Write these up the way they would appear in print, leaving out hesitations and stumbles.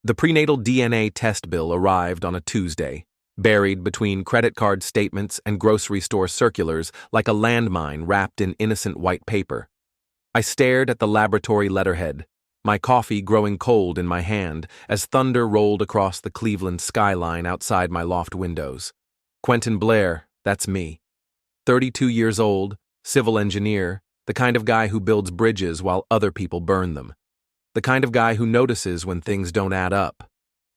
The prenatal DNA test bill arrived on a Tuesday, buried between credit card statements and grocery store circulars like a landmine wrapped in innocent white paper. I stared at the laboratory letterhead, my coffee growing cold in my hand as thunder rolled across the Cleveland skyline outside my loft windows. Quentin Blair, that's me. 32 years old, civil engineer, the kind of guy who builds bridges while other people burn them. The kind of guy who notices when things don't add up.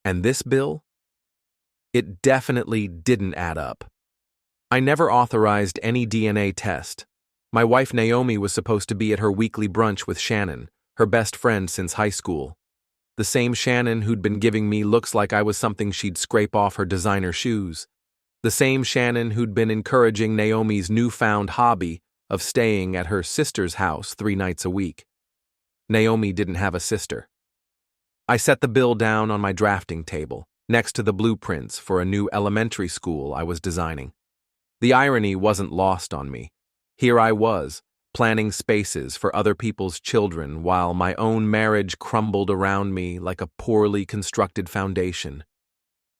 And this bill? It definitely didn't add up. I never authorized any DNA test. My wife Naomi was supposed to be at her weekly brunch with Shannon, her best friend since high school. The same Shannon who'd been giving me looks like I was something she'd scrape off her designer shoes. The same Shannon who'd been encouraging Naomi's newfound hobby of staying at her sister's house 3 nights a week. Naomi didn't have a sister. I set the bill down on my drafting table, next to the blueprints for a new elementary school I was designing. The irony wasn't lost on me. Here I was, planning spaces for other people's children while my own marriage crumbled around me like a poorly constructed foundation.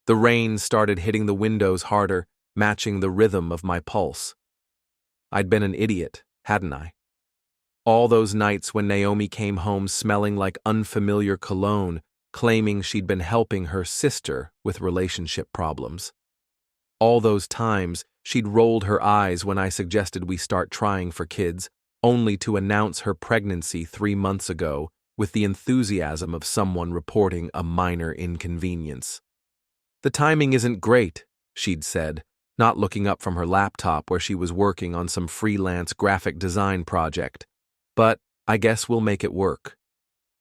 The rain started hitting the windows harder, matching the rhythm of my pulse. I'd been an idiot, hadn't I? All those nights when Naomi came home smelling like unfamiliar cologne, claiming she'd been helping her sister with relationship problems. All those times she'd rolled her eyes when I suggested we start trying for kids, only to announce her pregnancy 3 months ago with the enthusiasm of someone reporting a minor inconvenience. "The timing isn't great," she'd said, not looking up from her laptop where she was working on some freelance graphic design project. "But I guess we'll make it work."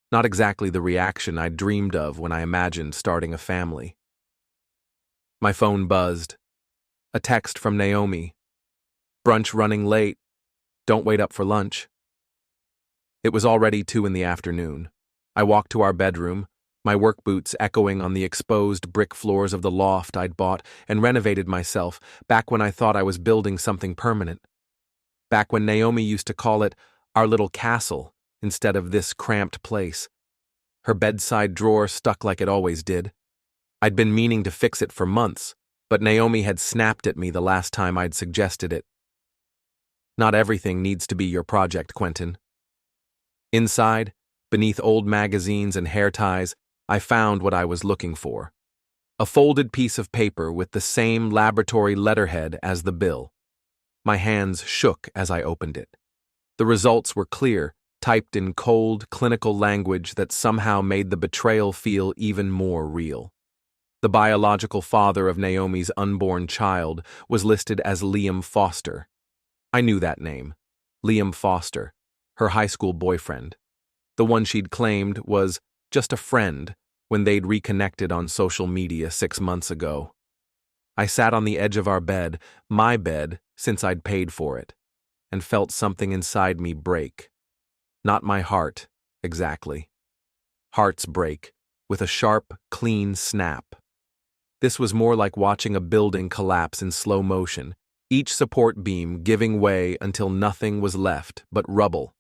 Not exactly the reaction I'd dreamed of when I imagined starting a family. My phone buzzed. A text from Naomi. "Brunch running late. Don't wait up for lunch." It was already 2 in the afternoon. I walked to our bedroom, my work boots echoing on the exposed brick floors of the loft I'd bought and renovated myself back when I thought I was building something permanent. Back when Naomi used to call it our little castle instead of this cramped place. Her bedside drawer stuck like it always did. I'd been meaning to fix it for months, but Naomi had snapped at me the last time I'd suggested it. "Not everything needs to be your project, Quentin." Inside, beneath old magazines and hair ties, I found what I was looking for. A folded piece of paper with the same laboratory letterhead as the bill. My hands shook as I opened it. The results were clear, typed in cold, clinical language that somehow made the betrayal feel even more real. The biological father of Naomi's unborn child was listed as Liam Foster. I knew that name. Liam Foster, her high school boyfriend. The one she'd claimed was just a friend when they'd reconnected on social media 6 months ago. I sat on the edge of our bed, my bed since I'd paid for it, and felt something inside me break. Not my heart, exactly. Hearts break, with a sharp, clean snap. This was more like watching a building collapse in slow motion, each support beam giving way until nothing was left but rubble.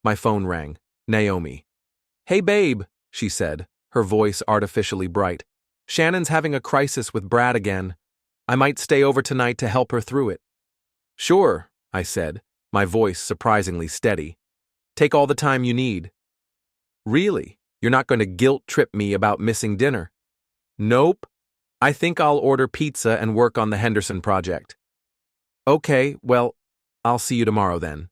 My phone rang. Naomi. "Hey babe," she said, her voice artificially bright. "Shannon's having a crisis with Brad again. I might stay over tonight to help her through it." "Sure," I said, my voice surprisingly steady. "Take all the time you need." "Really? You're not going to guilt-trip me about missing dinner?" "Nope. I think I'll order pizza and work on the Henderson project." "Okay, well, I'll see you tomorrow then."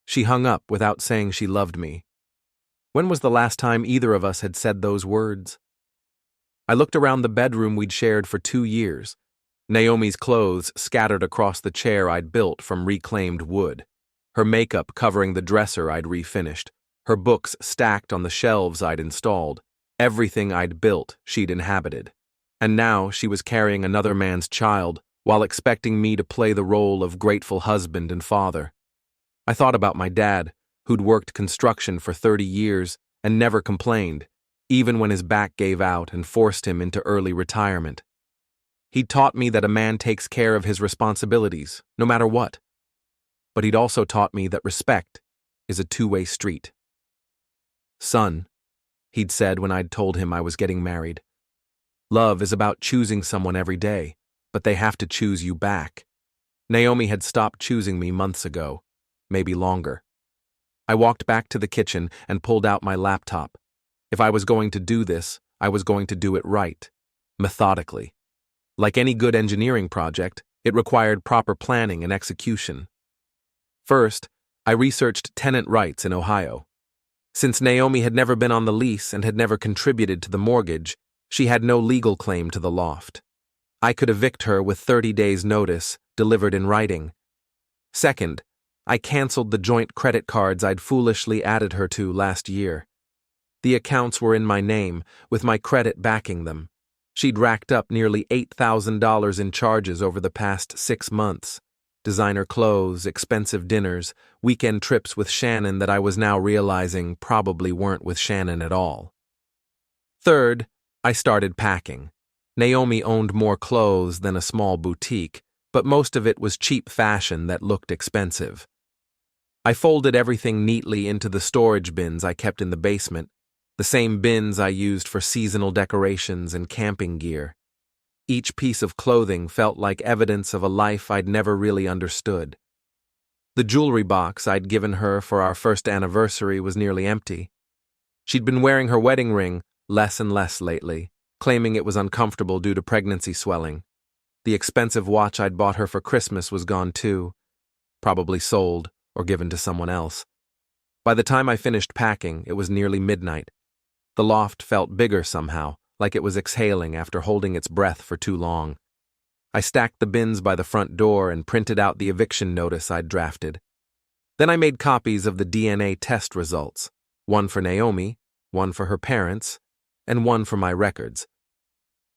She hung up without saying she loved me. When was the last time either of us had said those words? I looked around the bedroom we'd shared for 2 years. Naomi's clothes scattered across the chair I'd built from reclaimed wood. Her makeup covering the dresser I'd refinished. Her books stacked on the shelves I'd installed. Everything I'd built, she'd inhabited. And now she was carrying another man's child while expecting me to play the role of grateful husband and father. I thought about my dad, who'd worked construction for 30 years and never complained, even when his back gave out and forced him into early retirement. He'd taught me that a man takes care of his responsibilities, no matter what. But he'd also taught me that respect is a two-way street. "Son," he'd said when I'd told him I was getting married. Love is about choosing someone every day, but they have to choose you back. Naomi had stopped choosing me months ago, maybe longer. I walked back to the kitchen and pulled out my laptop. If I was going to do this, I was going to do it right, methodically. Like any good engineering project, it required proper planning and execution. First, I researched tenant rights in Ohio. Since Naomi had never been on the lease and had never contributed to the mortgage, she had no legal claim to the loft. I could evict her with 30 days' notice, delivered in writing. Second, I canceled the joint credit cards I'd foolishly added her to last year. The accounts were in my name, with my credit backing them. She'd racked up nearly $8,000 in charges over the past 6 months. Designer clothes, expensive dinners, weekend trips with Shannon that I was now realizing probably weren't with Shannon at all. Third, I started packing. Naomi owned more clothes than a small boutique, but most of it was cheap fashion that looked expensive. I folded everything neatly into the storage bins I kept in the basement, the same bins I used for seasonal decorations and camping gear. Each piece of clothing felt like evidence of a life I'd never really understood. The jewelry box I'd given her for our first anniversary was nearly empty. She'd been wearing her wedding ring less and less lately, claiming it was uncomfortable due to pregnancy swelling. The expensive watch I'd bought her for Christmas was gone too, probably sold or given to someone else. By the time I finished packing, it was nearly midnight. The loft felt bigger somehow, like it was exhaling after holding its breath for too long. I stacked the bins by the front door and printed out the eviction notice I'd drafted. Then I made copies of the DNA test results, one for Naomi, one for her parents, and one for my records.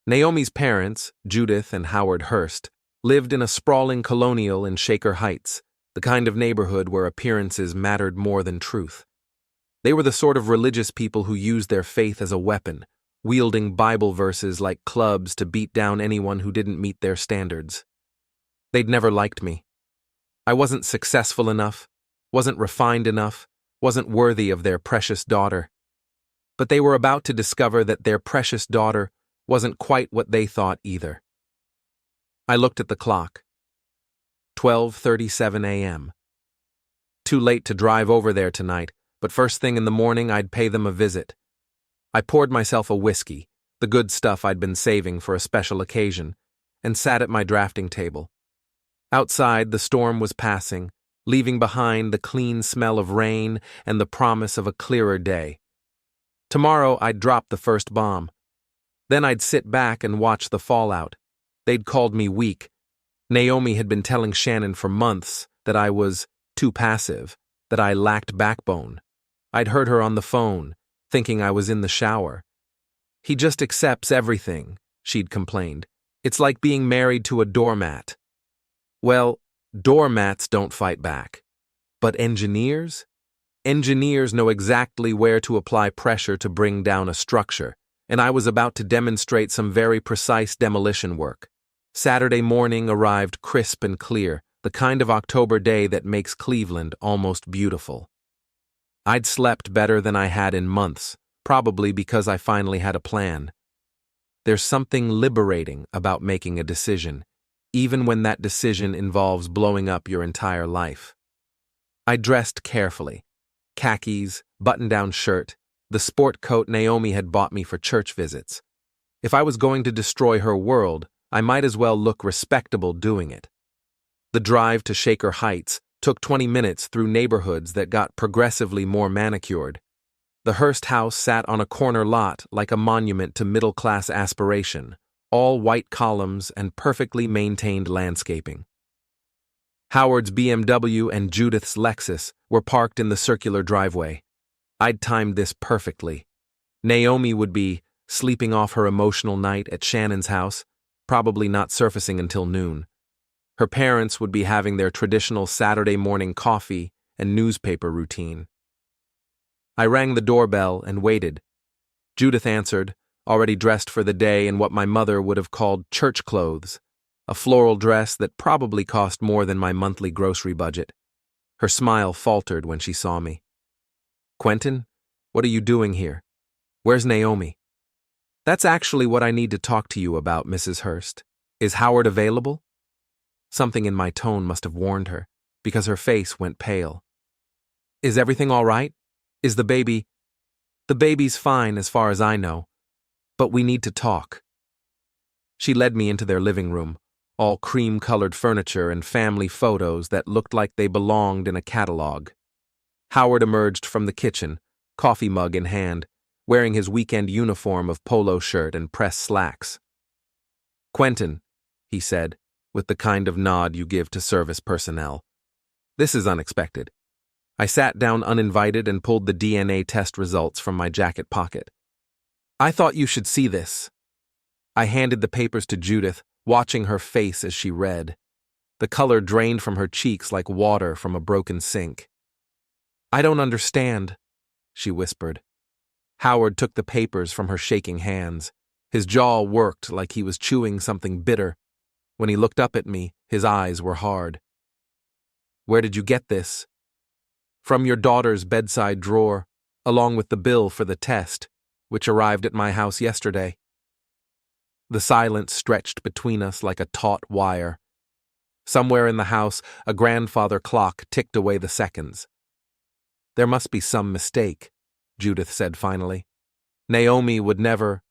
Naomi's parents, Judith and Howard Hurst, lived in a sprawling colonial in Shaker Heights, the kind of neighborhood where appearances mattered more than truth. They were the sort of religious people who used their faith as a weapon, wielding Bible verses like clubs to beat down anyone who didn't meet their standards. They'd never liked me. I wasn't successful enough, wasn't refined enough, wasn't worthy of their precious daughter. But they were about to discover that their precious daughter wasn't quite what they thought either. I looked at the clock. 12:37 a.m. Too late to drive over there tonight, but first thing in the morning I'd pay them a visit. I poured myself a whiskey, the good stuff I'd been saving for a special occasion, and sat at my drafting table. Outside, the storm was passing, leaving behind the clean smell of rain and the promise of a clearer day. Tomorrow I'd drop the first bomb. Then I'd sit back and watch the fallout. They'd called me weak. Naomi had been telling Shannon for months that I was too passive, that I lacked backbone. I'd heard her on the phone, thinking I was in the shower. He just accepts everything, she'd complained. It's like being married to a doormat. Well, doormats don't fight back. But engineers? Engineers know exactly where to apply pressure to bring down a structure, and I was about to demonstrate some very precise demolition work. Saturday morning arrived crisp and clear, the kind of October day that makes Cleveland almost beautiful. I'd slept better than I had in months, probably because I finally had a plan. There's something liberating about making a decision, even when that decision involves blowing up your entire life. I dressed carefully. Khakis, button-down shirt, the sport coat Naomi had bought me for church visits. If I was going to destroy her world, I might as well look respectable doing it. The drive to Shaker Heights took 20 minutes through neighborhoods that got progressively more manicured. The Hurst house sat on a corner lot like a monument to middle-class aspiration, all white columns and perfectly maintained landscaping. Howard's BMW and Judith's Lexus were parked in the circular driveway. I'd timed this perfectly. Naomi would be sleeping off her emotional night at Shannon's house, probably not surfacing until noon. Her parents would be having their traditional Saturday morning coffee and newspaper routine. I rang the doorbell and waited. Judith answered, already dressed for the day in what my mother would have called church clothes, a floral dress that probably cost more than my monthly grocery budget. Her smile faltered when she saw me. "Quentin, what are you doing here?" Where's Naomi? That's actually what I need to talk to you about, Mrs. Hurst. Is Howard available? Something in my tone must have warned her, because her face went pale. Is everything all right? Is the baby... The baby's fine as far as I know, but we need to talk. She led me into their living room, all cream-colored furniture and family photos that looked like they belonged in a catalog. Howard emerged from the kitchen, coffee mug in hand, wearing his weekend uniform of polo shirt and pressed slacks. Quentin, he said, with the kind of nod you give to service personnel. This is unexpected. I sat down uninvited and pulled the DNA test results from my jacket pocket. I thought you should see this. I handed the papers to Judith, watching her face as she read. The color drained from her cheeks like water from a broken sink. I don't understand, she whispered. Howard took the papers from her shaking hands. His jaw worked like he was chewing something bitter. When he looked up at me, his eyes were hard. Where did you get this? From your daughter's bedside drawer, along with the bill for the test, which arrived at my house yesterday. The silence stretched between us like a taut wire. Somewhere in the house, a grandfather clock ticked away the seconds. There must be some mistake, Judith said finally. Naomi would never...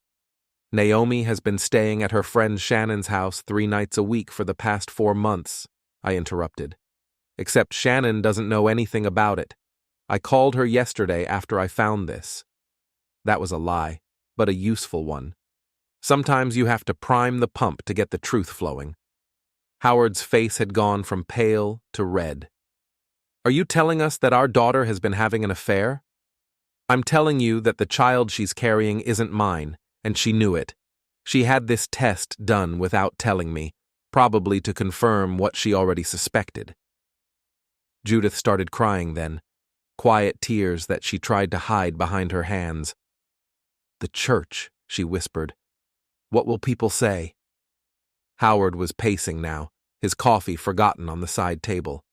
Naomi has been staying at her friend Shannon's house 3 nights a week for the past 4 months, I interrupted. Except Shannon doesn't know anything about it. I called her yesterday after I found this. That was a lie, but a useful one. Sometimes you have to prime the pump to get the truth flowing. Howard's face had gone from pale to red. Are you telling us that our daughter has been having an affair? I'm telling you that the child she's carrying isn't mine, and she knew it. She had this test done without telling me, probably to confirm what she already suspected. Judith started crying then, quiet tears that she tried to hide behind her hands. The church, she whispered. What will people say? Howard was pacing now, his coffee forgotten on the side table.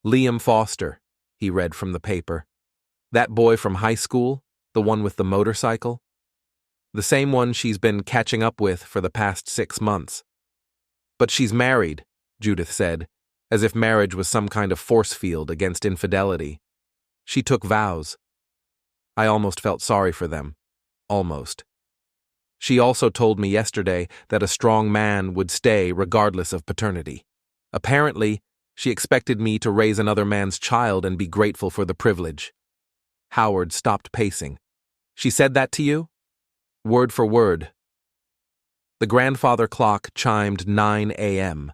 Liam Foster, he read from the paper. That boy from high school, the one with the motorcycle? The same one she's been catching up with for the past 6 months. But she's married, Judith said, as if marriage was some kind of force field against infidelity. She took vows. I almost felt sorry for them. Almost. She also told me yesterday that a strong man would stay regardless of paternity. Apparently, she expected me to raise another man's child and be grateful for the privilege. Howard stopped pacing. She said that to you? Word for word. The grandfather clock chimed 9 a.m.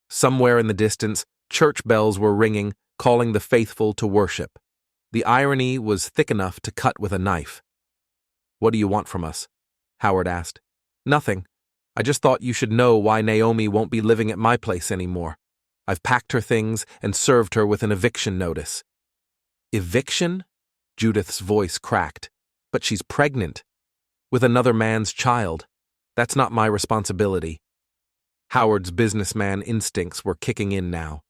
Somewhere in the distance, church bells were ringing, calling the faithful to worship. The irony was thick enough to cut with a knife. What do you want from us? Howard asked. Nothing. I just thought you should know why Naomi won't be living at my place anymore. I've packed her things and served her with an eviction notice. Eviction? Judith's voice cracked. But she's pregnant. With another man's child. That's not my responsibility. Howard's businessman instincts were kicking in now.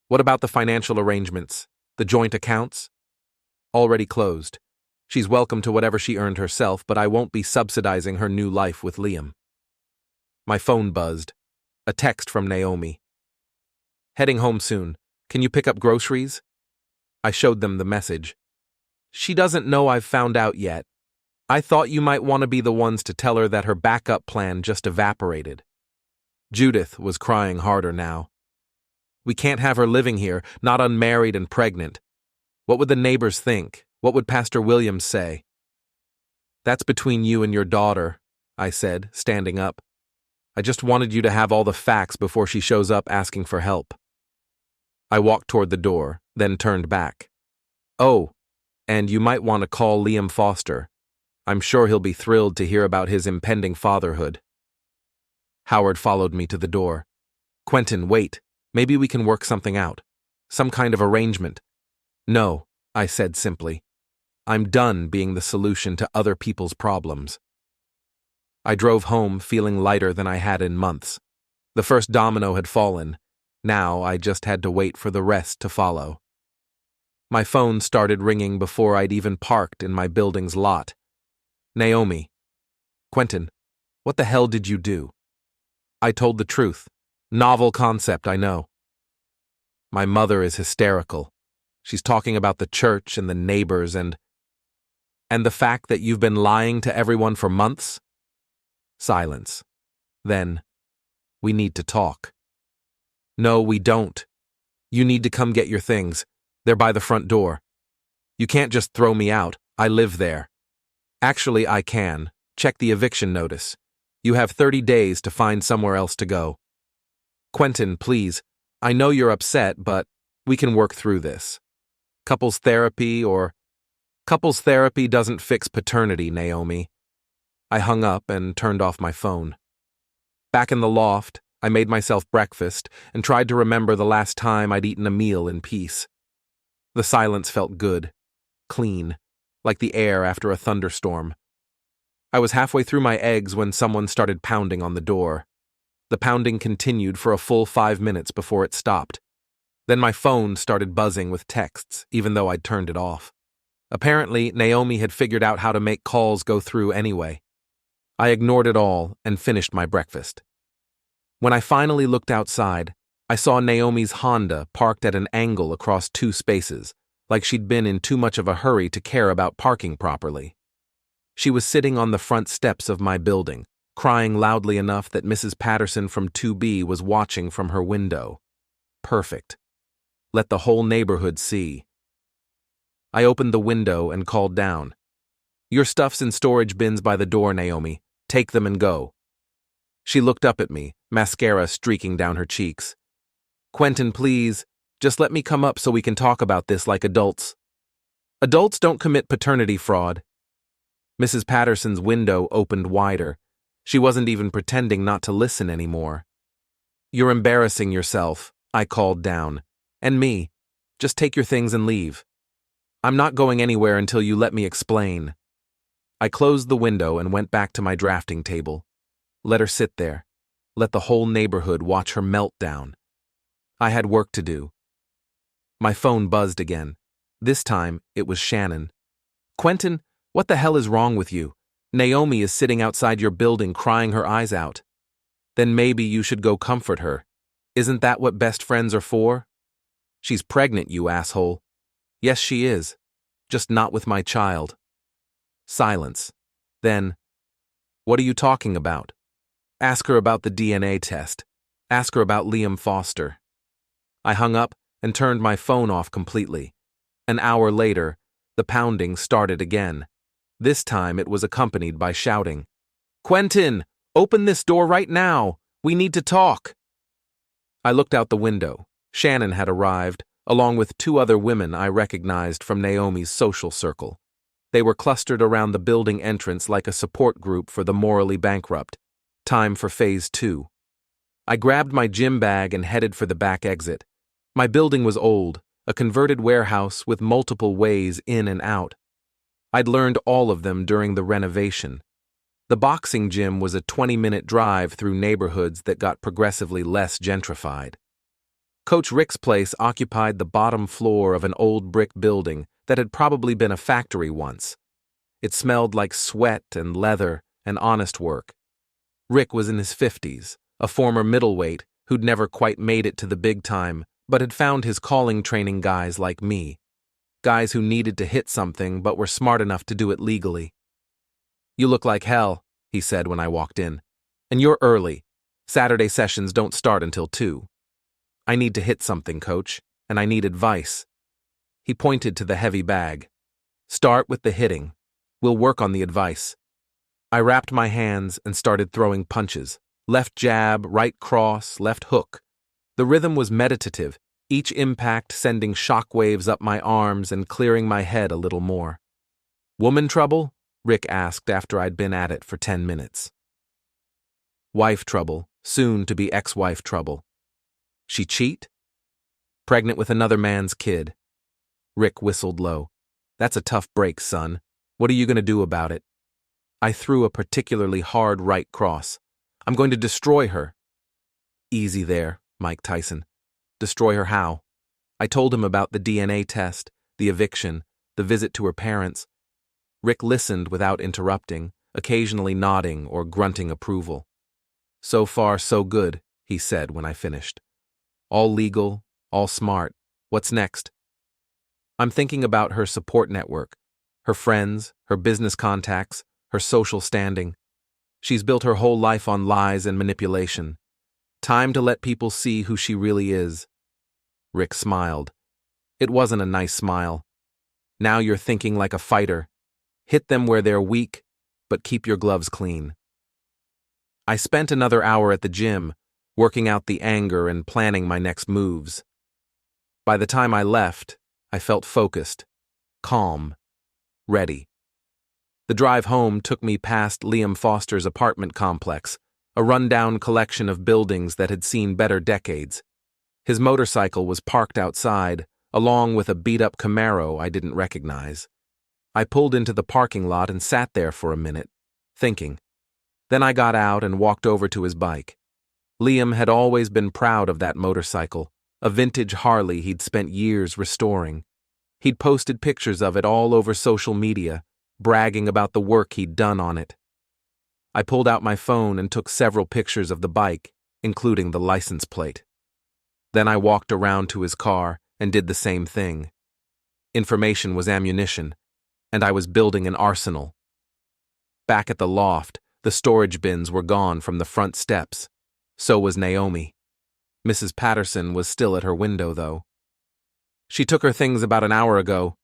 What about the financial arrangements? The joint accounts? Already closed. She's welcome to whatever she earned herself, but I won't be subsidizing her new life with Liam. My phone buzzed. A text from Naomi. Heading home soon. Can you pick up groceries? I showed them the message. She doesn't know I've found out yet. I thought you might want to be the ones to tell her that her backup plan just evaporated. Judith was crying harder now. We can't have her living here, not unmarried and pregnant. What would the neighbors think? What would Pastor Williams say? That's between you and your daughter, I said, standing up. I just wanted you to have all the facts before she shows up asking for help. I walked toward the door, then turned back. Oh, and you might want to call Liam Foster. I'm sure he'll be thrilled to hear about his impending fatherhood. Howard followed me to the door. Quentin, wait. Maybe we can work something out. Some kind of arrangement. No, I said simply. I'm done being the solution to other people's problems. I drove home feeling lighter than I had in months. The first domino had fallen. Now I just had to wait for the rest to follow. My phone started ringing before I'd even parked in my building's lot. Naomi. Quentin, what the hell did you do? I told the truth. Novel concept, I know. My mother is hysterical. She's talking about the church and the neighbors and the fact that you've been lying to everyone for months? Silence. Then, we need to talk. No, we don't. You need to come get your things. They're by the front door. You can't just throw me out. I live there. Actually, I can. Check the eviction notice. You have 30 days to find somewhere else to go. Quentin, please. I know you're upset, but we can work through this. Couples therapy doesn't fix paternity, Naomi. I hung up and turned off my phone. Back in the loft, I made myself breakfast and tried to remember the last time I'd eaten a meal in peace. The silence felt good, clean, like the air after a thunderstorm. I was halfway through my eggs when someone started pounding on the door. The pounding continued for a full 5 minutes before it stopped. Then my phone started buzzing with texts, even though I'd turned it off. Apparently, Naomi had figured out how to make calls go through anyway. I ignored it all and finished my breakfast. When I finally looked outside, I saw Naomi's Honda parked at an angle across 2 spaces, like she'd been in too much of a hurry to care about parking properly. She was sitting on the front steps of my building, crying loudly enough that Mrs. Patterson from 2B was watching from her window. Perfect. Let the whole neighborhood see. I opened the window and called down. Your stuff's in storage bins by the door, Naomi. Take them and go. She looked up at me, mascara streaking down her cheeks. Quentin, please, just let me come up so we can talk about this like adults. Adults don't commit paternity fraud. Mrs. Patterson's window opened wider. She wasn't even pretending not to listen anymore. You're embarrassing yourself, I called down. And me. Just take your things and leave. I'm not going anywhere until you let me explain. I closed the window and went back to my drafting table. Let her sit there. Let the whole neighborhood watch her melt down. I had work to do. My phone buzzed again. This time, it was Shannon. Quentin, what the hell is wrong with you? Naomi is sitting outside your building crying her eyes out. Then maybe you should go comfort her. Isn't that what best friends are for? She's pregnant, you asshole. Yes, she is. Just not with my child. Silence. Then, what are you talking about? Ask her about the DNA test. Ask her about Liam Foster. I hung up and turned my phone off completely. An hour later, the pounding started again. This time it was accompanied by shouting. Quentin, open this door right now. We need to talk. I looked out the window. Shannon had arrived, along with 2 other women I recognized from Naomi's social circle. They were clustered around the building entrance like a support group for the morally bankrupt. Time for phase 2. I grabbed my gym bag and headed for the back exit. My building was old, a converted warehouse with multiple ways in and out. I'd learned all of them during the renovation. The boxing gym was a 20-minute drive through neighborhoods that got progressively less gentrified. Coach Rick's place occupied the bottom floor of an old brick building that had probably been a factory once. It smelled like sweat and leather and honest work. Rick was in his 50s, a former middleweight who'd never quite made it to the big time, but had found his calling training guys like me. Guys who needed to hit something but were smart enough to do it legally. You look like hell, he said when I walked in. And you're early. Saturday sessions don't start until 2. I need to hit something, coach, and I need advice. He pointed to the heavy bag. Start with the hitting. We'll work on the advice. I wrapped my hands and started throwing punches. Left jab, right cross, left hook. The rhythm was meditative, each impact sending shockwaves up my arms and clearing my head a little more. Woman trouble? Rick asked after I'd been at it for 10 minutes. Wife trouble, soon to be ex-wife trouble. She cheat? Pregnant with another man's kid. Rick whistled low. That's a tough break, son. What are you going to do about it? I threw a particularly hard right cross. I'm going to destroy her. Easy there, Mike Tyson. Destroy her how? I told him about the DNA test, the eviction, the visit to her parents. Rick listened without interrupting, occasionally nodding or grunting approval. "So far, so good," he said when I finished. "All legal, all smart. What's next?" "I'm thinking about her support network, her friends, her business contacts, her social standing. She's built her whole life on lies and manipulation. Time to let people see who she really is." Rick smiled. It wasn't a nice smile. "Now you're thinking like a fighter. Hit them where they're weak, but keep your gloves clean." I spent another hour at the gym, working out the anger and planning my next moves. By the time I left, I felt focused, calm, ready. The drive home took me past Liam Foster's apartment complex, a rundown collection of buildings that had seen better decades. His motorcycle was parked outside, along with a beat-up Camaro I didn't recognize. I pulled into the parking lot and sat there for a minute, thinking. Then I got out and walked over to his bike. Liam had always been proud of that motorcycle, a vintage Harley he'd spent years restoring. He'd posted pictures of it all over social media, bragging about the work he'd done on it. I pulled out my phone and took several pictures of the bike, including the license plate. Then I walked around to his car and did the same thing. Information was ammunition, and I was building an arsenal. Back at the loft, the storage bins were gone from the front steps. So was Naomi. Mrs. Patterson was still at her window, though. "She took her things about an hour ago,"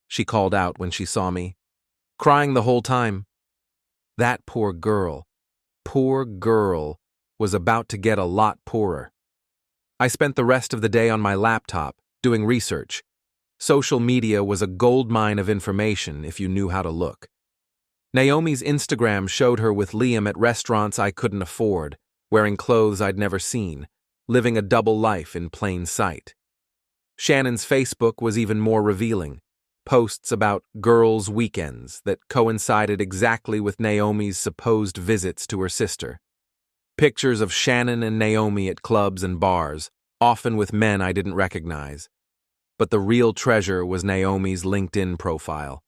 she called out when she saw me. "Crying the whole time." That poor girl, was about to get a lot poorer. I spent the rest of the day on my laptop, doing research. Social media was a goldmine of information if you knew how to look. Naomi's Instagram showed her with Liam at restaurants I couldn't afford, wearing clothes I'd never seen, living a double life in plain sight. Shannon's Facebook was even more revealing, posts about girls' weekends that coincided exactly with Naomi's supposed visits to her sister. Pictures of Shannon and Naomi at clubs and bars, often with men I didn't recognize. But the real treasure was Naomi's LinkedIn profile.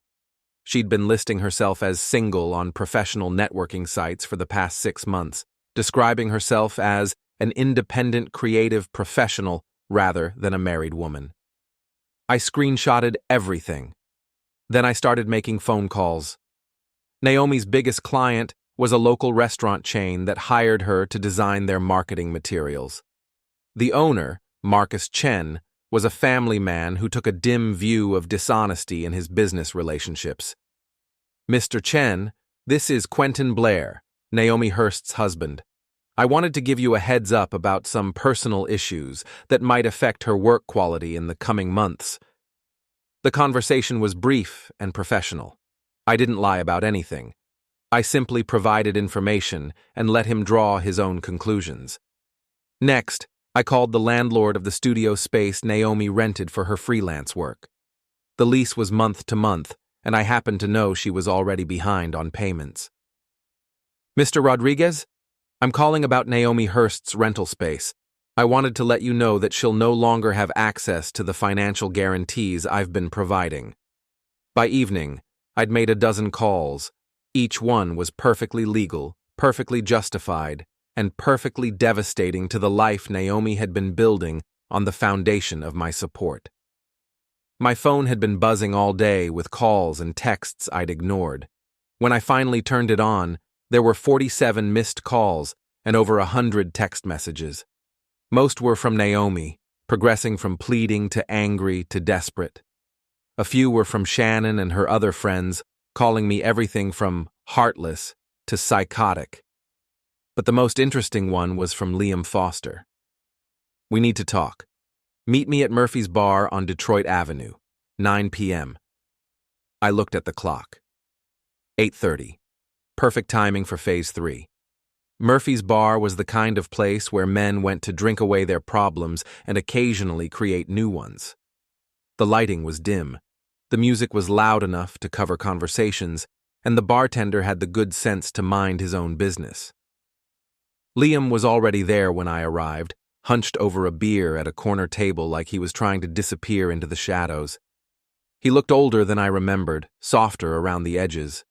She'd been listing herself as single on professional networking sites for the past 6 months, describing herself as an independent creative professional rather than a married woman. I screenshotted everything. Then I started making phone calls. Naomi's biggest client was a local restaurant chain that hired her to design their marketing materials. The owner, Marcus Chen, was a family man who took a dim view of dishonesty in his business relationships. "Mr. Chen, this is Quentin Blair, Naomi Hurst's husband. I wanted to give you a heads up about some personal issues that might affect her work quality in the coming months." The conversation was brief and professional. I didn't lie about anything. I simply provided information and let him draw his own conclusions. Next, I called the landlord of the studio space Naomi rented for her freelance work. The lease was month to month, and I happened to know she was already behind on payments. "Mr. Rodriguez? I'm calling about Naomi Hurst's rental space. I wanted to let you know that she'll no longer have access to the financial guarantees I've been providing." By evening, I'd made a dozen calls. Each one was perfectly legal, perfectly justified, and perfectly devastating to the life Naomi had been building on the foundation of my support. My phone had been buzzing all day with calls and texts I'd ignored. When I finally turned it on, there were 47 missed calls and over 100 text messages. Most were from Naomi, progressing from pleading to angry to desperate. A few were from Shannon and her other friends, calling me everything from heartless to psychotic. But the most interesting one was from Liam Foster. "We need to talk. Meet me at Murphy's Bar on Detroit Avenue, 9 p.m. I looked at the clock. 8:30. Perfect timing for Phase 3. Murphy's Bar was the kind of place where men went to drink away their problems and occasionally create new ones. The lighting was dim. The music was loud enough to cover conversations, and the bartender had the good sense to mind his own business. Liam was already there when I arrived, hunched over a beer at a corner table like he was trying to disappear into the shadows. He looked older than I remembered, softer around the edges.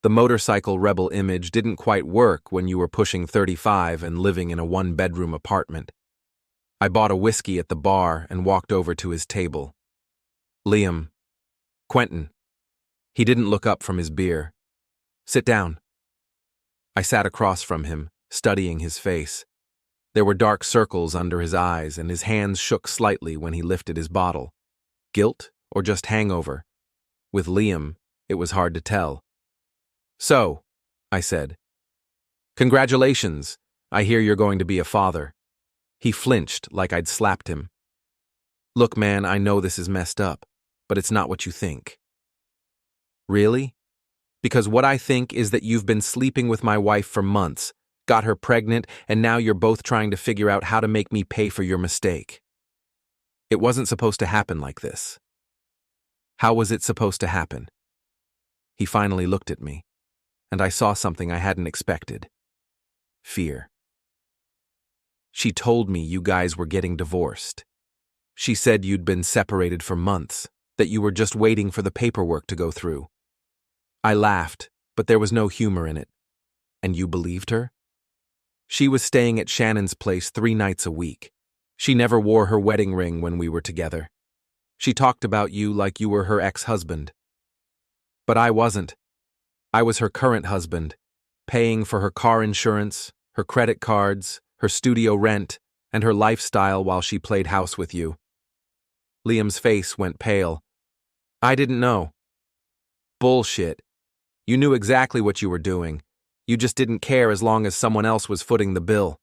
The motorcycle rebel image didn't quite work when you were pushing 35 and living in a one-bedroom apartment. I bought a whiskey at the bar and walked over to his table. Liam. Quentin. He didn't look up from his beer. Sit down. I sat across from him, studying his face. There were dark circles under his eyes, and his hands shook slightly when he lifted his bottle. Guilt or just hangover? With Liam, it was hard to tell. So, I said. Congratulations. I hear you're going to be a father. He flinched like I'd slapped him. Look, man, I know this is messed up, but it's not what you think. Really? Because what I think is that you've been sleeping with my wife for months, got her pregnant, and now you're both trying to figure out how to make me pay for your mistake. It wasn't supposed to happen like this. How was it supposed to happen? He finally looked at me, and I saw something I hadn't expected. Fear. She told me you guys were getting divorced. She said you'd been separated for months, that you were just waiting for the paperwork to go through. I laughed, but there was no humor in it. And you believed her? She was staying at Shannon's place 3 nights a week. She never wore her wedding ring when we were together. She talked about you like you were her ex-husband. But I wasn't. I was her current husband, paying for her car insurance, her credit cards, her studio rent, and her lifestyle while she played house with you. Liam's face went pale. I didn't know. Bullshit. You knew exactly what you were doing. You just didn't care as long as someone else was footing the bill.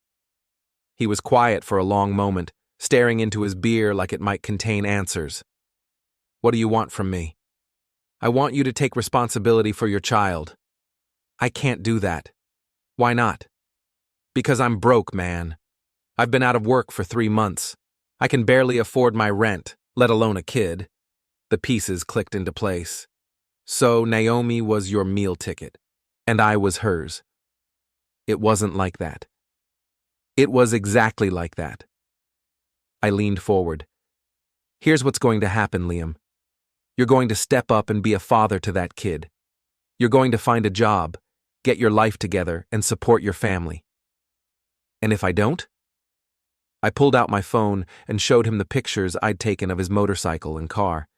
He was quiet for a long moment, staring into his beer like it might contain answers. What do you want from me? I want you to take responsibility for your child. I can't do that. Why not? Because I'm broke, man. I've been out of work for 3 months. I can barely afford my rent, let alone a kid. The pieces clicked into place. So Naomi was your meal ticket, and I was hers. It wasn't like that. It was exactly like that. I leaned forward. Here's what's going to happen, Liam. You're going to step up and be a father to that kid. You're going to find a job, get your life together, and support your family. And if I don't? I pulled out my phone and showed him the pictures I'd taken of his motorcycle and car.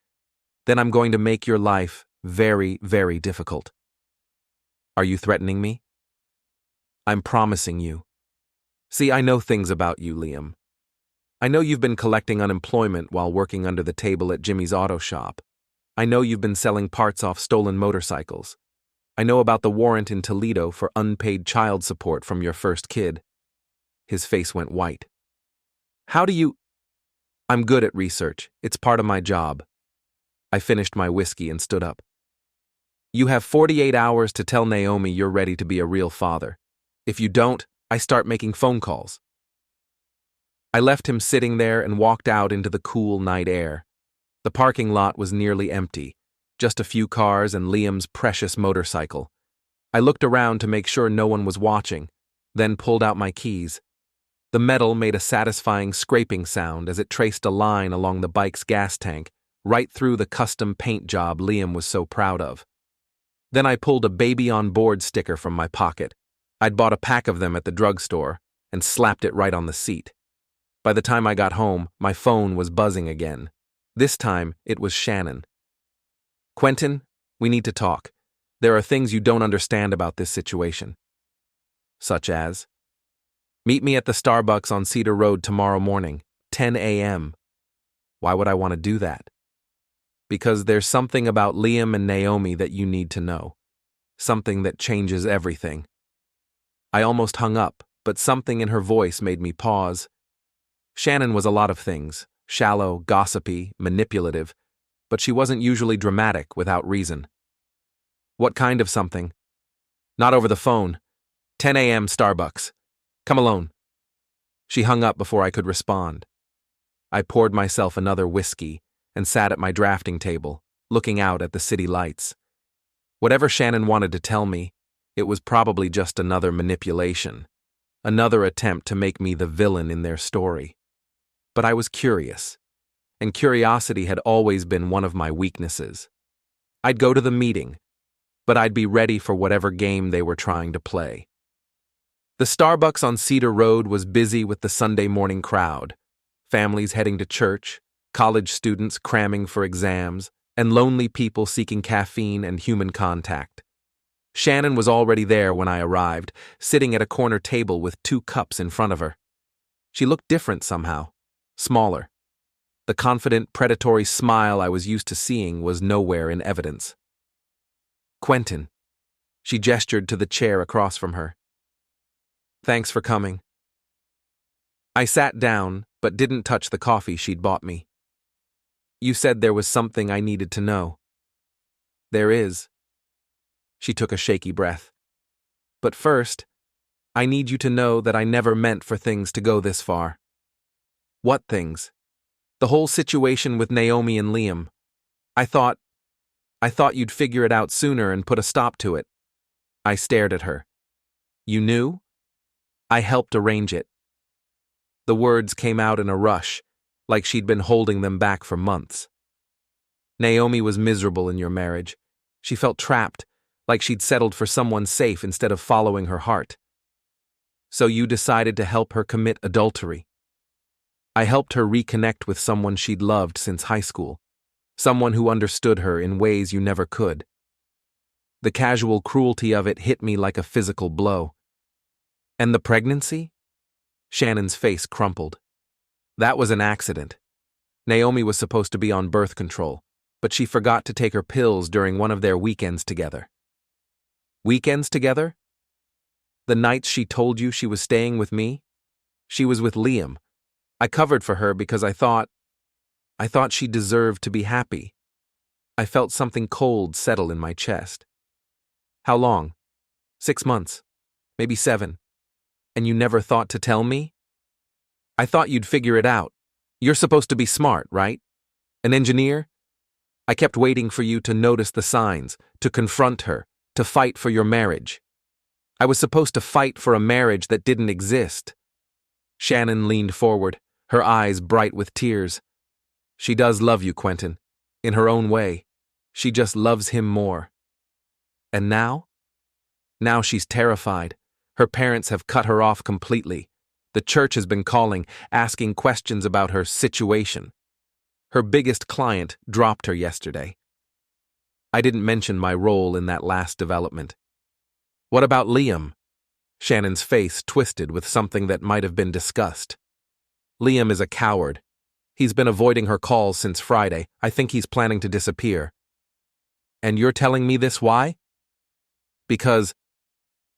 Then I'm going to make your life very, very difficult. Are you threatening me? I'm promising you. See, I know things about you, Liam. I know you've been collecting unemployment while working under the table at Jimmy's auto shop. I know you've been selling parts off stolen motorcycles. I know about the warrant in Toledo for unpaid child support from your first kid. His face went white. How do you... I'm good at research. It's part of my job. I finished my whiskey and stood up. You have 48 hours to tell Naomi you're ready to be a real father. If you don't, I start making phone calls. I left him sitting there and walked out into the cool night air. The parking lot was nearly empty, just a few cars and Liam's precious motorcycle. I looked around to make sure no one was watching, then pulled out my keys. The metal made a satisfying scraping sound as it traced a line along the bike's gas tank, right through the custom paint job Liam was so proud of. Then I pulled a baby on board sticker from my pocket. I'd bought a pack of them at the drugstore and slapped it right on the seat. By the time I got home, my phone was buzzing again. This time, it was Shannon. Quentin, we need to talk. There are things you don't understand about this situation. Such as? Meet me at the Starbucks on Cedar Road tomorrow morning, 10 a.m. Why would I want to do that? Because there's something about Liam and Naomi that you need to know. Something that changes everything. I almost hung up, but something in her voice made me pause. Shannon was a lot of things, shallow, gossipy, manipulative, but she wasn't usually dramatic without reason. What kind of something? Not over the phone. 10 a.m. Starbucks. Come alone. She hung up before I could respond. I poured myself another whiskey and sat at my drafting table, looking out at the city lights. Whatever Shannon wanted to tell me, it was probably just another manipulation, another attempt to make me the villain in their story. But I was curious, and curiosity had always been one of my weaknesses. I'd go to the meeting, but I'd be ready for whatever game they were trying to play. The Starbucks on Cedar Road was busy with the Sunday morning crowd, families heading to church, college students cramming for exams, and lonely people seeking caffeine and human contact. Shannon was already there when I arrived, sitting at a corner table with 2 cups in front of her. She looked different somehow, smaller. The confident, predatory smile I was used to seeing was nowhere in evidence. "Quentin." She gestured to the chair across from her. "Thanks for coming." I sat down, but didn't touch the coffee she'd bought me. "You said there was something I needed to know." "There is." She took a shaky breath. "But first, I need you to know that I never meant for things to go this far." "What things?" "The whole situation with Naomi and Liam. I thought you'd figure it out sooner and put a stop to it." I stared at her. "You knew?" "I helped arrange it." The words came out in a rush, like she'd been holding them back for months. "Naomi was miserable in your marriage. She felt trapped, like she'd settled for someone safe instead of following her heart. So you decided to help her commit adultery." "I helped her reconnect with someone she'd loved since high school, someone who understood her in ways you never could." The casual cruelty of it hit me like a physical blow. "And the pregnancy?" Shannon's face crumpled. "That was an accident. Naomi was supposed to be on birth control, but she forgot to take her pills during one of their weekends together." "Weekends together?" "The nights she told you she was staying with me? She was with Liam. I covered for her because I thought she deserved to be happy." I felt something cold settle in my chest. "How long?" 6 months. Maybe 7. "And you never thought to tell me?" "I thought you'd figure it out. You're supposed to be smart, right? An engineer? I kept waiting for you to notice the signs, to confront her, to fight for your marriage. I was supposed to fight for a marriage that didn't exist." Shannon leaned forward, her eyes bright with tears. "She does love you, Quentin. In her own way. She just loves him more." "And now?" "Now she's terrified. Her parents have cut her off completely. The church has been calling, asking questions about her situation. Her biggest client dropped her yesterday." I didn't mention my role in that last development. "What about Liam?" Shannon's face twisted with something that might have been discussed. "Liam is a coward. He's been avoiding her calls since Friday. I think he's planning to disappear." "And you're telling me this why?" "Because—"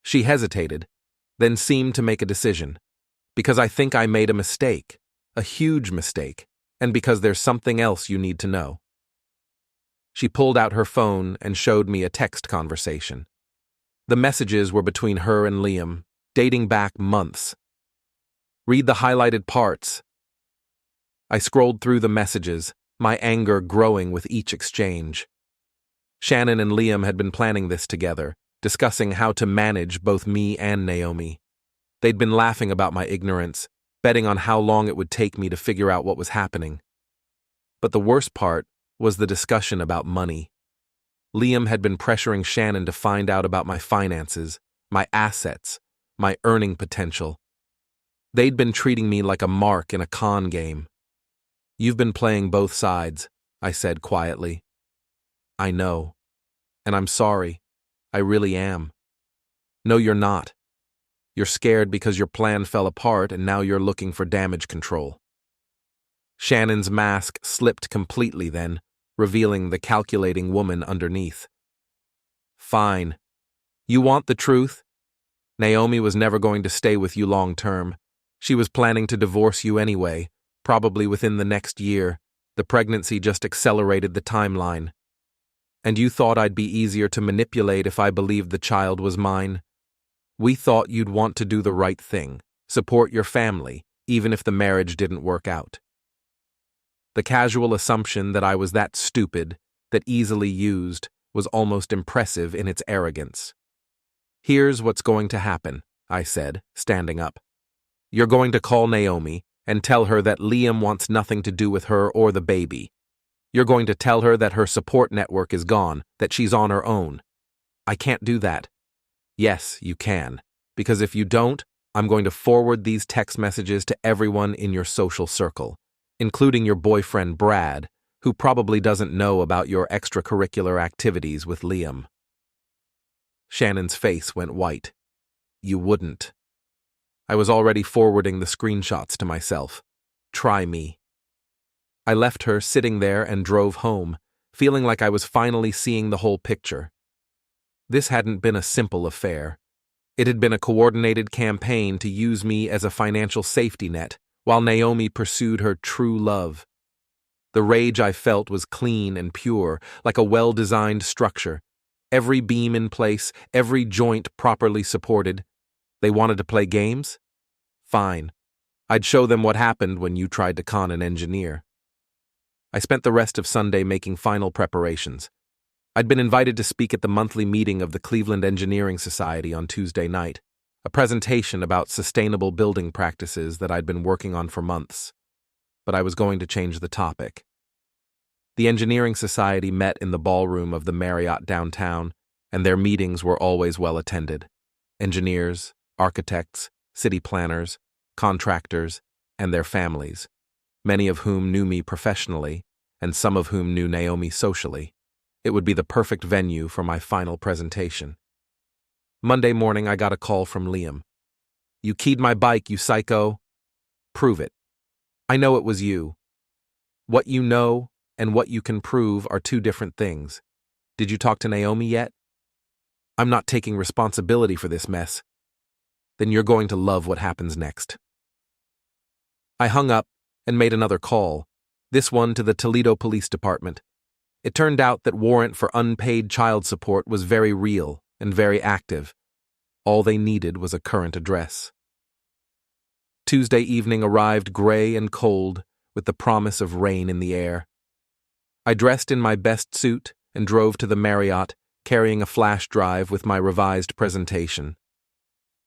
She hesitated, then seemed to make a decision. "Because I think I made a mistake. A huge mistake. And because there's something else you need to know." She pulled out her phone and showed me a text conversation. The messages were between her and Liam, dating back months. "Read the highlighted parts." I scrolled through the messages, my anger growing with each exchange. Shannon and Liam had been planning this together, discussing how to manage both me and Naomi. They'd been laughing about my ignorance, betting on how long it would take me to figure out what was happening. But the worst part was the discussion about money. Liam had been pressuring Shannon to find out about my finances, my assets, my earning potential. They'd been treating me like a mark in a con game. "You've been playing both sides," I said quietly. "I know. And I'm sorry. I really am." "No, you're not. You're scared because your plan fell apart and now you're looking for damage control." Shannon's mask slipped completely then, revealing the calculating woman underneath. "Fine. You want the truth? Naomi was never going to stay with you long term. She was planning to divorce you anyway, probably within the next year. The pregnancy just accelerated the timeline. And you thought I'd be easier to manipulate if I believed the child was mine? We thought you'd want to do the right thing, support your family, even if the marriage didn't work out." The casual assumption that I was that stupid, that easily used, was almost impressive in its arrogance. "Here's what's going to happen," I said, standing up. "You're going to call Naomi, and tell her that Liam wants nothing to do with her or the baby. You're going to tell her that her support network is gone, that she's on her own. I can't do that. Yes, you can. Because if you don't, I'm going to forward these text messages to everyone in your social circle, including your boyfriend Brad, who probably doesn't know about your extracurricular activities with Liam. Shannon's face went white. You wouldn't. I was already forwarding the screenshots to myself. Try me. I left her sitting there and drove home, feeling like I was finally seeing the whole picture. This hadn't been a simple affair. It had been a coordinated campaign to use me as a financial safety net, while Naomi pursued her true love. The rage I felt was clean and pure, like a well-designed structure. Every beam in place, every joint properly supported. They wanted to play games? Fine. I'd show them what happened when you tried to con an engineer. I spent the rest of Sunday making final preparations. I'd been invited to speak at the monthly meeting of the Cleveland Engineering Society on Tuesday night, a presentation about sustainable building practices that I'd been working on for months. But I was going to change the topic. The Engineering Society met in the ballroom of the Marriott downtown, and their meetings were always well attended. Engineers, architects, city planners, contractors, and their families, many of whom knew me professionally, and some of whom knew Naomi socially. It would be the perfect venue for my final presentation. Monday morning, I got a call from Liam. You keyed my bike, you psycho. Prove it. I know it was you. What you know and what you can prove are two different things. Did you talk to Naomi yet? I'm not taking responsibility for this mess. Then you're going to love what happens next. I hung up and made another call, this one to the Toledo Police Department. It turned out that warrant for unpaid child support was very real and very active. All they needed was a current address. Tuesday evening arrived gray and cold, with the promise of rain in the air. I dressed in my best suit and drove to the Marriott, carrying a flash drive with my revised presentation.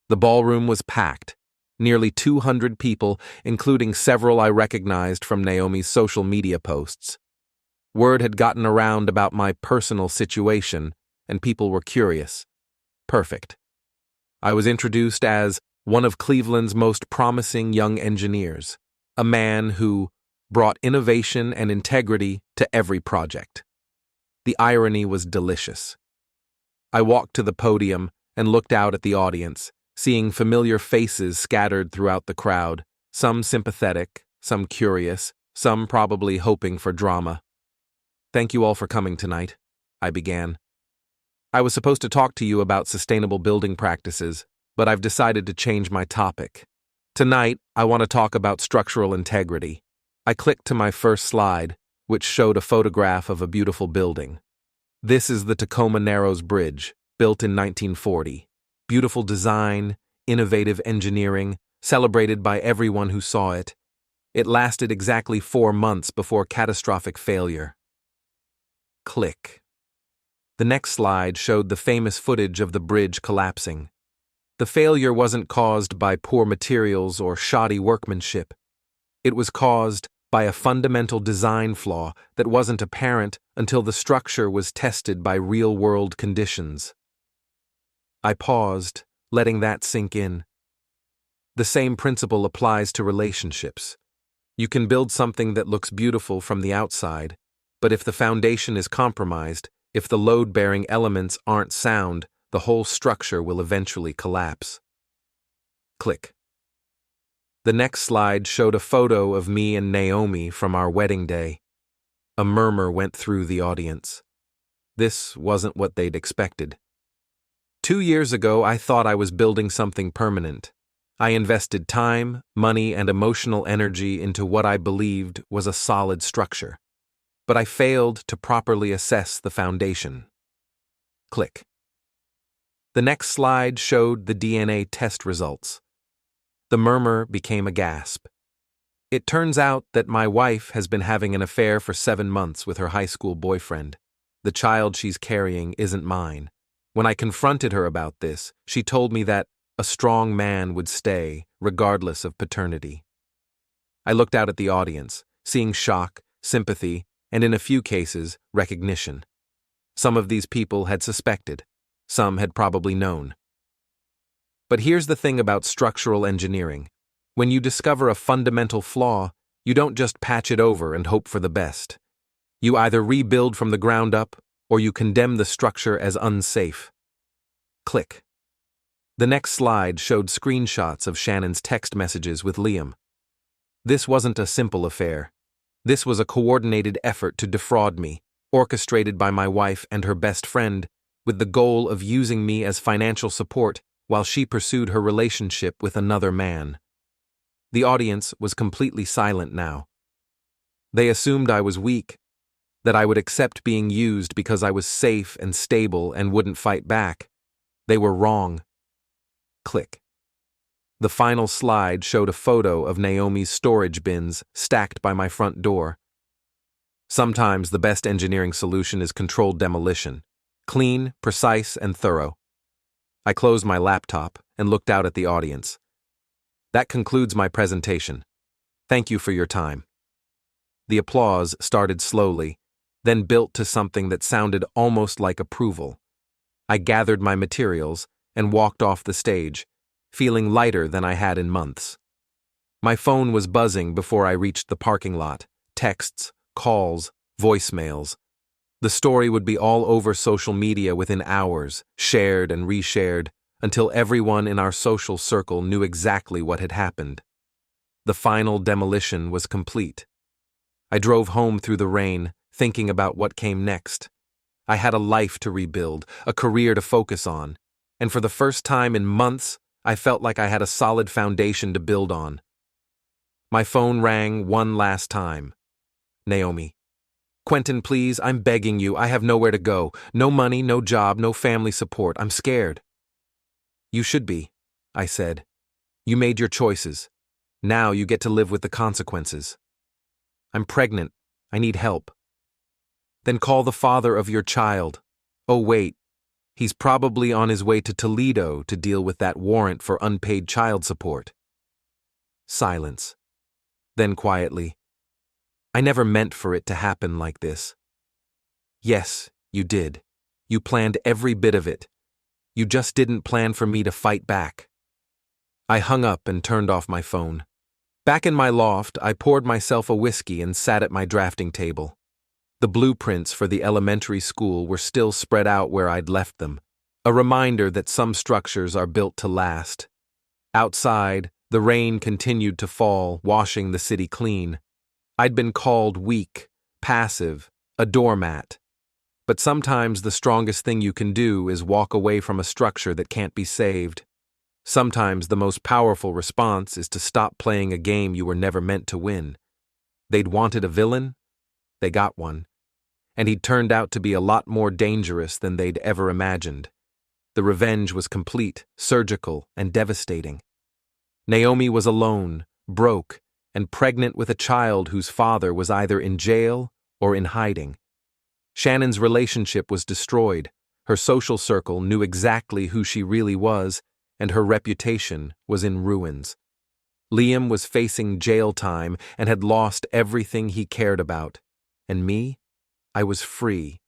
The ballroom was packed, nearly 200 people, including several I recognized from Naomi's social media posts. Word had gotten around about my personal situation, and people were curious. Perfect. I was introduced as one of Cleveland's most promising young engineers, a man who brought innovation and integrity to every project. The irony was delicious. I walked to the podium and looked out at the audience, seeing familiar faces scattered throughout the crowd, some sympathetic, some curious, some probably hoping for drama. Thank you all for coming tonight, I began. I was supposed to talk to you about sustainable building practices, but I've decided to change my topic. Tonight, I want to talk about structural integrity. I clicked to my first slide, which showed a photograph of a beautiful building. This is the Tacoma Narrows Bridge, built in 1940. Beautiful design, innovative engineering, celebrated by everyone who saw it. It lasted exactly 4 months before catastrophic failure. Click. The next slide showed the famous footage of the bridge collapsing. The failure wasn't caused by poor materials or shoddy workmanship. It was caused by a fundamental design flaw that wasn't apparent until the structure was tested by real-world conditions. I paused, letting that sink in. The same principle applies to relationships. You can build something that looks beautiful from the outside, but if the foundation is compromised, if the load-bearing elements aren't sound, the whole structure will eventually collapse. Click. The next slide showed a photo of me and Naomi from our wedding day. A murmur went through the audience. This wasn't what they'd expected. 2 years ago, I thought I was building something permanent. I invested time, money, and emotional energy into what I believed was a solid structure. But I failed to properly assess the foundation. Click. The next slide showed the DNA test results. The murmur became a gasp. It turns out that my wife has been having an affair for 7 months with her high school boyfriend. The child she's carrying isn't mine. When I confronted her about this, she told me that a strong man would stay, regardless of paternity. I looked out at the audience, seeing shock, sympathy, and in a few cases, recognition. Some of these people had suspected. Some had probably known. But here's the thing about structural engineering. When you discover a fundamental flaw, you don't just patch it over and hope for the best. You either rebuild from the ground up, or you condemn the structure as unsafe. Click. The next slide showed screenshots of Shannon's text messages with Liam. This wasn't a simple affair. This was a coordinated effort to defraud me, orchestrated by my wife and her best friend, with the goal of using me as financial support while she pursued her relationship with another man. The audience was completely silent now. They assumed I was weak, that I would accept being used because I was safe and stable and wouldn't fight back. They were wrong. Click. The final slide showed a photo of Naomi's storage bins stacked by my front door. Sometimes the best engineering solution is controlled demolition. Clean, precise, and thorough. I closed my laptop and looked out at the audience. That concludes my presentation. Thank you for your time. The applause started slowly, then built to something that sounded almost like approval. I gathered my materials and walked off the stage, feeling lighter than I had in months. My phone was buzzing before I reached the parking lot. Texts, calls, voicemails. The story would be all over social media within hours, shared and reshared, until everyone in our social circle knew exactly what had happened. The final demolition was complete. I drove home through the rain, thinking about what came next. I had a life to rebuild, a career to focus on, and for the first time in months, I felt like I had a solid foundation to build on. My phone rang one last time. Naomi. Quentin, please, I'm begging you, I have nowhere to go. No money, no job, no family support. I'm scared. You should be, I said. You made your choices. Now you get to live with the consequences. I'm pregnant. I need help. Then call the father of your child. Oh, wait. He's probably on his way to Toledo to deal with that warrant for unpaid child support. Silence. Then quietly, I never meant for it to happen like this. Yes, you did. You planned every bit of it. You just didn't plan for me to fight back. I hung up and turned off my phone. Back in my loft, I poured myself a whiskey and sat at my drafting table. The blueprints for the elementary school were still spread out where I'd left them, a reminder that some structures are built to last. Outside, the rain continued to fall, washing the city clean. I'd been called weak, passive, a doormat. But sometimes the strongest thing you can do is walk away from a structure that can't be saved. Sometimes the most powerful response is to stop playing a game you were never meant to win. They'd wanted a villain. They got one. And he'd turned out to be a lot more dangerous than they'd ever imagined. The revenge was complete, surgical, and devastating. Naomi was alone, broke, and pregnant with a child whose father was either in jail or in hiding. Shannon's relationship was destroyed. Her social circle knew exactly who she really was, and her reputation was in ruins. Liam was facing jail time and had lost everything he cared about. And me? I was free.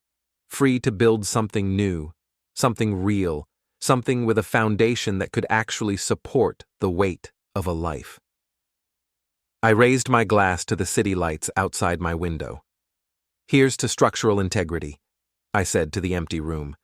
Free to build something new, something real, something with a foundation that could actually support the weight of a life. I raised my glass to the city lights outside my window. Here's to structural integrity, I said to the empty room.